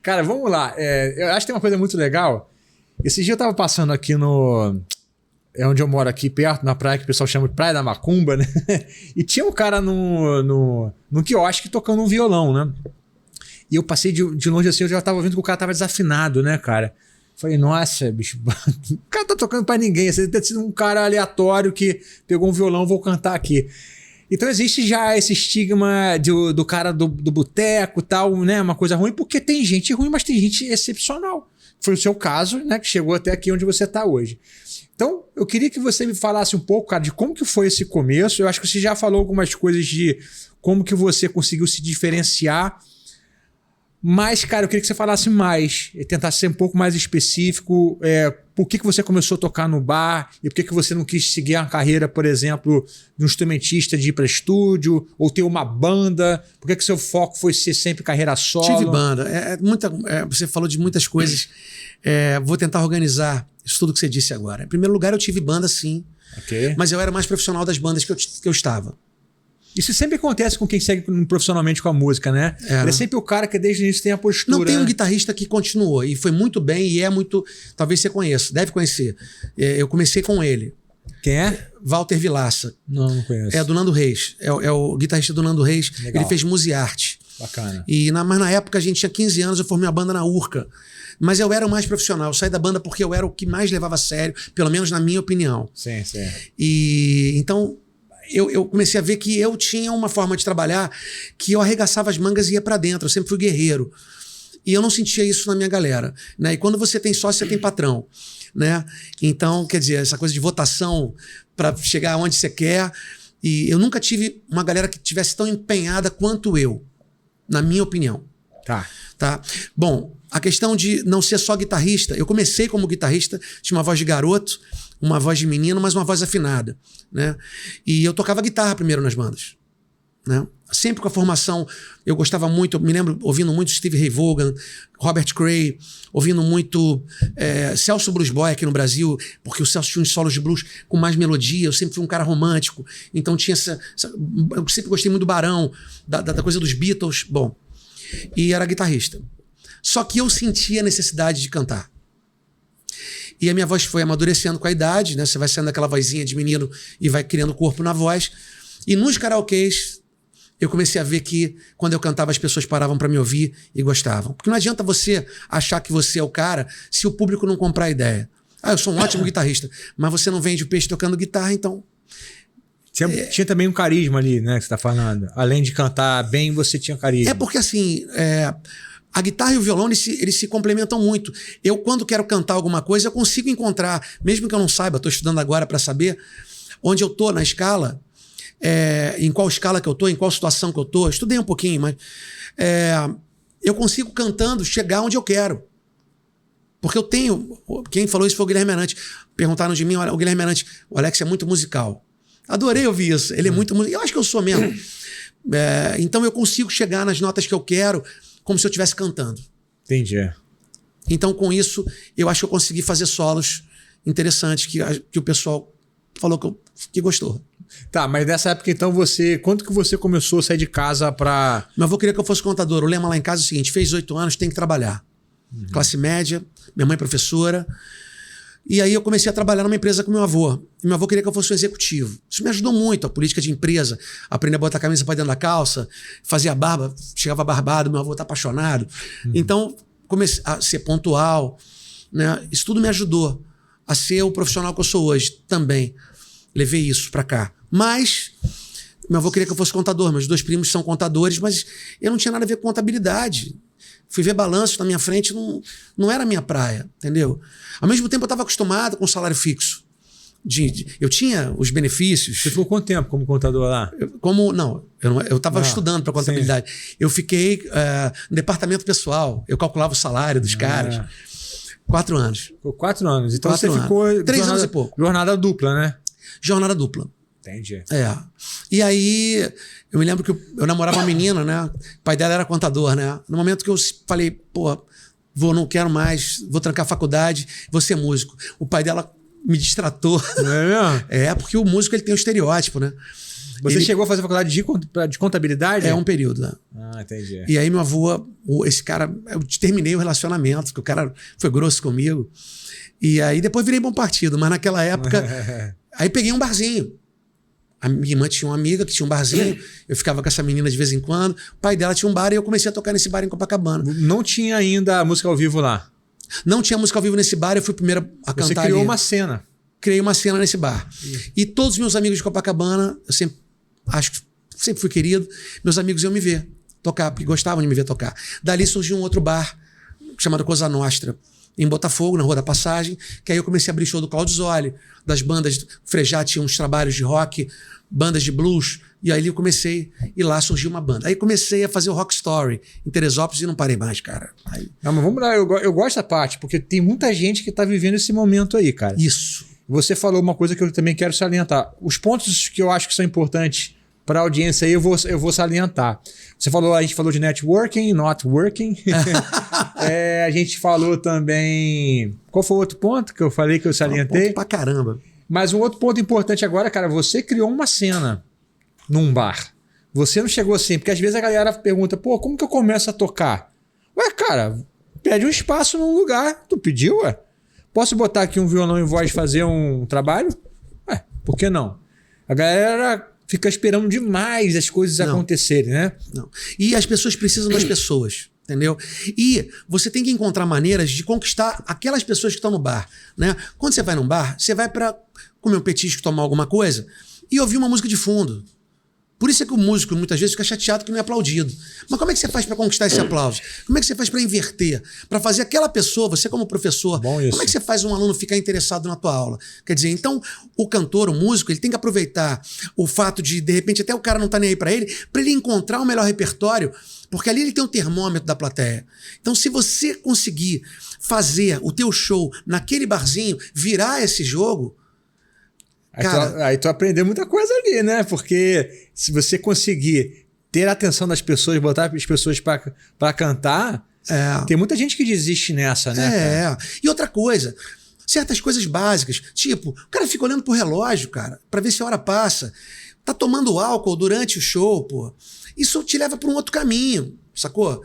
Cara, vamos lá. Eu acho que tem uma coisa muito legal. Esse dia eu tava passando aqui no... É onde eu moro aqui, perto, na praia, que o pessoal chama de Praia da Macumba, né? E tinha um cara no quiosque tocando um violão, né? E eu passei de longe assim, eu já tava vendo que o cara tava desafinado, né, cara? Falei, nossa, bicho, o cara tá tocando pra ninguém. Esse deve ter sido um cara aleatório que pegou um violão, vou cantar aqui. Então existe já esse estigma do cara do boteco e tal, né? Uma coisa ruim, porque tem gente ruim, mas tem gente excepcional. Foi o seu caso, né? Que chegou até aqui onde você tá hoje. Então, eu queria que você me falasse um pouco, cara, de como que foi esse começo. Eu acho que você já falou algumas coisas de como que você conseguiu se diferenciar. Mas, cara, eu queria que você falasse mais, tentasse ser um pouco mais específico. Por que você começou a tocar no bar e por que você não quis seguir uma carreira, por exemplo, de um instrumentista de ir para estúdio ou ter uma banda? Por que seu foco foi ser sempre carreira solo? Tive banda. Você falou de muitas coisas. Vou tentar organizar isso tudo que você disse agora. Em primeiro lugar, eu tive banda, sim. Okay. Mas eu era mais profissional das bandas que eu estava. Isso sempre acontece com quem segue profissionalmente com a música, né? Ele é sempre o cara que desde o início tem a postura. Não tem um guitarrista que continuou e foi muito bem e é muito... Talvez você conheça, deve conhecer. Eu comecei com ele. Quem é? Walter Vilaça. Não conheço. É do Nando Reis. É o guitarrista do Nando Reis. Legal. Ele fez Musearte. Bacana. Mas na época a gente tinha 15 anos, eu formei uma banda na Urca. Mas eu era o mais profissional. Eu saí da banda porque eu era o que mais levava a sério, pelo menos na minha opinião. Sim. E então eu comecei a ver que eu tinha uma forma de trabalhar que eu arregaçava as mangas e ia pra dentro. Eu sempre fui guerreiro. E eu não sentia isso na minha galera, né? E quando você tem sócio, você tem patrão, né? Então, quer dizer, essa coisa de votação para chegar onde você quer. E eu nunca tive uma galera que tivesse tão empenhada quanto eu, na minha opinião. Tá? Bom, a questão de não ser só guitarrista, eu comecei como guitarrista, tinha uma voz de garoto, uma voz de menino, mas uma voz afinada, né? E eu tocava guitarra primeiro nas bandas, né? Sempre com a formação, eu gostava muito, eu me lembro ouvindo muito Steve Ray Vaughan, Robert Cray, ouvindo muito Celso Blues Boy aqui no Brasil, porque o Celso tinha uns solos de blues com mais melodia, eu sempre fui um cara romântico, então tinha eu sempre gostei muito do Barão, da coisa dos Beatles, bom, e era guitarrista. Só que eu sentia a necessidade de cantar. E a minha voz foi amadurecendo com a idade, né? Você vai sendo aquela vozinha de menino e vai criando corpo na voz. E nos karaokês, eu comecei a ver que quando eu cantava as pessoas paravam para me ouvir e gostavam. Porque não adianta você achar que você é o cara se o público não comprar a ideia. Eu sou um ótimo guitarrista, mas você não vende o peixe tocando guitarra, então... Tinha também um carisma ali, né, que você tá falando. Além de cantar bem, você tinha carisma. Porque assim... A guitarra e o violão, eles se complementam muito. Eu, quando quero cantar alguma coisa, eu consigo encontrar, mesmo que eu não saiba, estou estudando agora para saber onde eu estou na escala, em qual escala que eu estou, em qual situação que eu estou. Estudei um pouquinho, mas eu consigo, cantando, chegar onde eu quero. Porque eu tenho... Quem falou isso foi o Guilherme Arantes. Perguntaram de mim, olha, o Guilherme Arantes, o Alex é muito musical. Adorei ouvir isso. Ele é muito musical. Eu acho que eu sou mesmo. Então eu consigo chegar nas notas que eu quero como se eu estivesse cantando. Entendi. Então, com isso, eu acho que eu consegui fazer solos interessantes que o pessoal falou que gostou. Tá, mas nessa época, então, quando que você começou a sair de casa pra... Meu avô queria que eu fosse contador. O lema lá em casa é o seguinte, fez 18 anos, tem que trabalhar. Classe média, minha mãe professora. E aí eu comecei a trabalhar numa empresa com meu avô. E meu avô queria que eu fosse um executivo. Isso me ajudou muito, a política de empresa. Aprender a botar a camisa para dentro da calça, fazia barba, chegava barbado, meu avô tá apaixonado. Então, comecei a ser pontual, né? Isso tudo me ajudou a ser o profissional que eu sou hoje também. Levei isso para cá. Mas meu avô queria que eu fosse contador. Meus 2 primos são contadores, mas eu não tinha nada a ver com contabilidade. Fui ver balanço na minha frente, não era a minha praia, entendeu? Ao mesmo tempo eu estava acostumado com salário fixo. Eu tinha os benefícios. Você ficou quanto tempo como contador lá? Eu estava estudando para contabilidade. Sim. Eu fiquei no departamento pessoal, eu calculava o salário dos caras. 4 anos. Ficou 4 anos. Então 4 você ficou... 3 anos e pouco. Jornada dupla, né? Jornada dupla. Entendi. E aí, eu me lembro que eu namorava uma menina, né? O pai dela era contador, né? No momento que eu falei, não quero mais, vou trancar a faculdade, vou ser músico. O pai dela me distratou. Não é mesmo? Porque o músico ele tem um estereótipo, né? Você chegou a fazer faculdade de contabilidade? É um período, né? Ah, entendi. E aí meu avô, esse cara, eu terminei o relacionamento, porque o cara foi grosso comigo. E aí depois virei bom partido, mas naquela época... aí peguei um barzinho. A minha irmã tinha uma amiga que tinha um barzinho, eu ficava com essa menina de vez em quando. O pai dela tinha um bar e eu comecei a tocar nesse bar em Copacabana. Não tinha ainda música ao vivo lá? Não tinha música ao vivo nesse bar, eu fui o primeiro a cantar. Você criou ali. uma cena. Criei uma cena nesse bar. E todos os meus amigos de Copacabana, eu sempre fui querido, meus amigos iam me ver tocar, porque gostavam de me ver tocar. Dali surgiu um outro bar, chamado Cosa Nostra, em Botafogo, na Rua da Passagem, que aí eu comecei a abrir show do Claudio Zoli, das bandas, Frejá tinha uns trabalhos de rock, bandas de blues, e aí eu comecei, e lá surgiu uma banda. Aí comecei a fazer o Rock Story em Teresópolis e não parei mais, cara. Aí... Não, mas vamos lá, eu gosto da parte, porque tem muita gente que tá vivendo esse momento aí, cara. Isso. Você falou uma coisa que eu também quero salientar. Os pontos que eu acho que são importantes para a audiência aí, eu vou salientar. A gente falou de networking, not working. A gente falou também... Qual foi o outro ponto que eu falei que eu salientei? Ponto pra caramba. Mas um outro ponto importante agora, cara, você criou uma cena num bar. Você não chegou assim, porque às vezes a galera pergunta, pô, como que eu começo a tocar? Ué, cara, pede um espaço num lugar. Tu pediu, ué? Posso botar aqui um violão e voz e fazer um trabalho? Ué, por que não? A galera fica esperando demais as coisas acontecerem, né? Não. E as pessoas precisam das pessoas, entendeu? E você tem que encontrar maneiras de conquistar aquelas pessoas que estão no bar, né? Quando você vai num bar, você vai para comer um petisco, tomar alguma coisa e ouvir uma música de fundo. Por isso é que o músico muitas vezes fica chateado que não é aplaudido. Mas como é que você faz para conquistar esse aplauso? Como é que você faz para inverter? Para fazer aquela pessoa, você como professor, como é que você faz um aluno ficar interessado na tua aula? Quer dizer, então o cantor, o músico, ele tem que aproveitar o fato de repente, até o cara não tá nem aí para ele encontrar o melhor repertório, porque ali ele tem um termômetro da plateia. Então se você conseguir fazer o teu show naquele barzinho, virar esse jogo... Aí tu aprendeu muita coisa ali, né? Porque se você conseguir ter a atenção das pessoas, botar as pessoas pra cantar, tem muita gente que desiste nessa, né? E outra coisa, certas coisas básicas, tipo, o cara fica olhando pro relógio, cara, pra ver se a hora passa. Tá tomando álcool durante o show, pô. Isso te leva pra um outro caminho, sacou?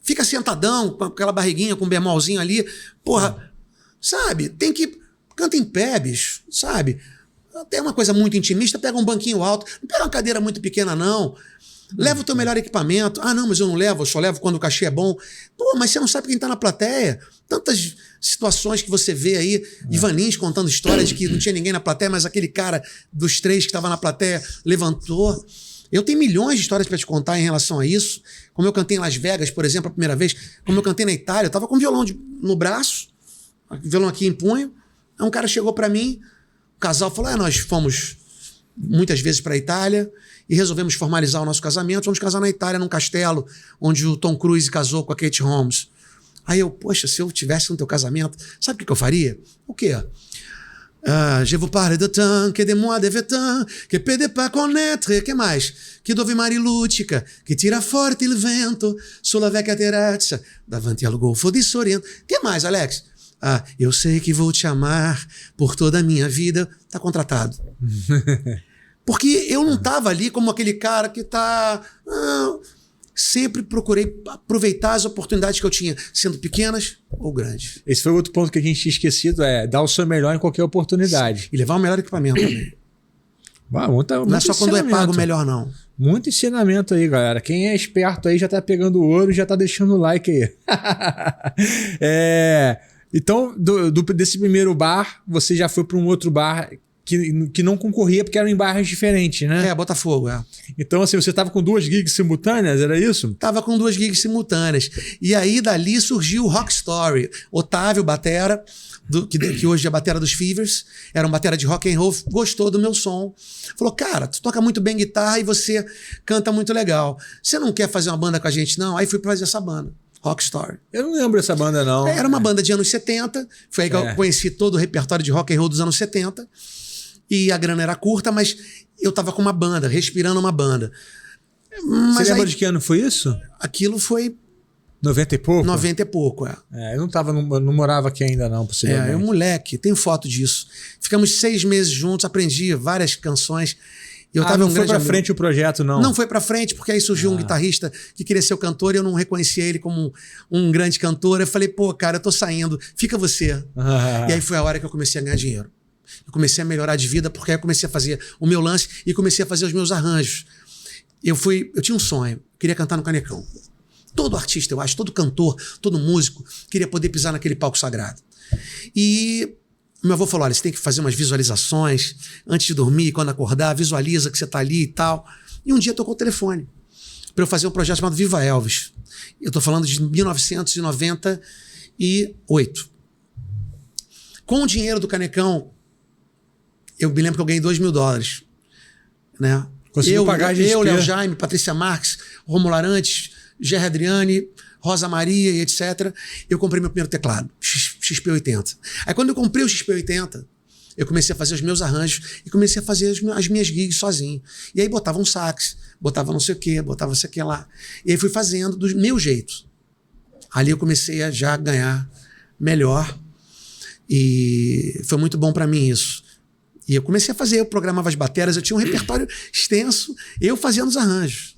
Fica sentadão, com aquela barriguinha, com um bemolzinho ali, porra, sabe? Tem que... Canta em pé, bicho, sabe? Tem uma coisa muito intimista, pega um banquinho alto, não pega uma cadeira muito pequena, não. Leva o teu melhor equipamento. Ah, não, mas eu não levo, eu só levo quando o cachê é bom. Pô, mas você não sabe quem tá na plateia. Tantas situações que você vê aí, Ivanins contando histórias de que não tinha ninguém na plateia, mas aquele cara dos 3 que estava na plateia levantou. Eu tenho milhões de histórias para te contar em relação a isso. Como eu cantei em Las Vegas, por exemplo, a primeira vez. Como eu cantei na Itália, eu tava com violão no braço, violão aqui em punho. Aí um cara chegou para mim, o casal falou, nós fomos muitas vezes para a Itália e resolvemos formalizar o nosso casamento, vamos casar na Itália, num castelo onde o Tom Cruise casou com a Kate Holmes. Aí eu, poxa, se eu tivesse no teu casamento, sabe o que eu faria? O quê? Je vous parle de temps, que de moi de vetan, que pede pas connaître, que mais? Que dove mari lutica, que tira forte il vento, sulla vecchia terrazza, davanti al golfo di Sorrento. Que mais, Alex? Eu sei que vou te amar por toda a minha vida. Tá contratado. Porque eu não tava ali como aquele cara que tá... sempre procurei aproveitar as oportunidades que eu tinha, sendo pequenas ou grandes. Esse foi outro ponto que a gente tinha esquecido, dar o seu melhor em qualquer oportunidade. E levar o melhor equipamento também. Não é só quando é pago melhor, não. Muito ensinamento aí, galera. Quem é esperto aí já tá pegando ouro e já tá deixando o like aí. Então, desse primeiro bar, você já foi para um outro bar que não concorria porque eram em bairros diferentes, né? Botafogo, Então, assim, você estava com 2 gigs simultâneas, era isso? Tava com 2 gigs simultâneas. E aí, dali surgiu o Rock Story. Otávio, batera, que hoje é a batera dos Fevers, era uma batera de rock and roll, gostou do meu som. Falou, cara, tu toca muito bem guitarra e você canta muito legal. Você não quer fazer uma banda com a gente, não? Aí fui fazer essa banda. Rock Story. Eu não lembro dessa banda, não. Era uma banda de anos 70. Foi aí que eu conheci todo o repertório de rock and roll dos anos 70. E a grana era curta, mas eu tava com uma banda, respirando uma banda. Você lembra de que ano foi isso? Aquilo foi... 90 e pouco? 90 e pouco, eu não morava aqui ainda, não, possivelmente. Eu moleque, tenho foto disso. Ficamos 6 meses juntos, aprendi várias canções. Eu tava não um foi grande pra amigo. frente o projeto, não? Não foi pra frente, porque aí surgiu um guitarrista que queria ser o cantor e eu não reconhecia ele como um grande cantor. Eu falei, pô, cara, eu tô saindo, fica você. E aí foi a hora que eu comecei a ganhar dinheiro. Eu comecei a melhorar de vida, porque aí eu comecei a fazer o meu lance e comecei a fazer os meus arranjos. Eu tinha um sonho, eu queria cantar no Canecão. Todo artista, eu acho, todo cantor, todo músico queria poder pisar naquele palco sagrado. E meu avô falou, olha, você tem que fazer umas visualizações antes de dormir, quando acordar, visualiza que você tá ali e tal. E um dia tocou o telefone para eu fazer um projeto chamado Viva Elvis. Eu tô falando de 1998. Com o dinheiro do Canecão, eu me lembro que eu ganhei $2.000, né? Conseguiu pagar a despesa. Eu, Léo Jaime, Patrícia Marques, Romulo Arantes, Gerry Adriane, Rosa Maria e etc. Eu comprei meu primeiro teclado, XP80. Aí quando eu comprei o XP80, eu comecei a fazer os meus arranjos e comecei a fazer as minhas gigs sozinho. E aí botava um sax, botava não sei o quê, botava isso aqui lá. E aí fui fazendo do meu jeito. Ali eu comecei a já ganhar melhor e foi muito bom para mim isso. E eu comecei a fazer, eu programava as baterias, eu tinha um repertório extenso, eu fazendo os arranjos.